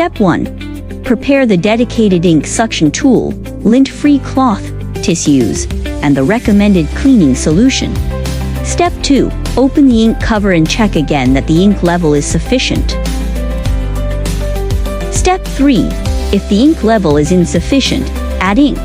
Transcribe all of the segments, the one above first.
Step 1. Prepare the dedicated ink suction tool, lint-free cloth, tissues, and the recommended cleaning solution. Step 2. Open the ink cover and check again that the ink level is sufficient. Step 3. If the ink level is insufficient, add ink.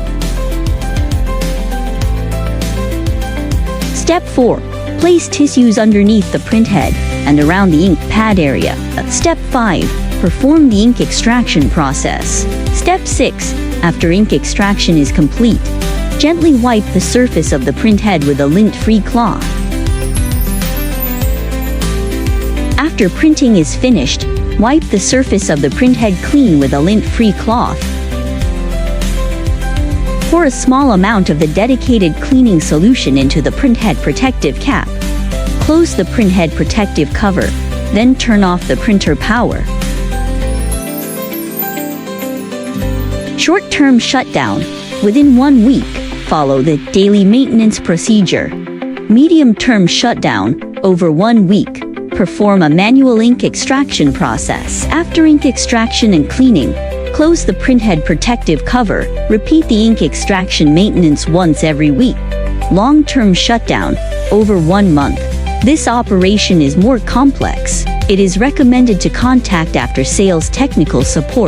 Step 4. Place tissues underneath the printhead and around the ink pad area. Step 5. Perform the ink extraction process. Step 6. After ink extraction is complete, gently wipe the surface of the printhead with a lint-free cloth. After printing is finished, wipe the surface of the printhead clean with a lint-free cloth. Pour a small amount of the dedicated cleaning solution into the printhead protective cap. Close the printhead protective cover, then turn off the printer power. Short-term shutdown. Within 1 week, follow the daily maintenance procedure. Medium-term shutdown. Over 1 week, perform a manual ink extraction process. After ink extraction and cleaning, close the printhead protective cover. Repeat the ink extraction maintenance once every week. Long-term shutdown. Over 1 month. This operation is more complex. It is recommended to contact after-sales technical support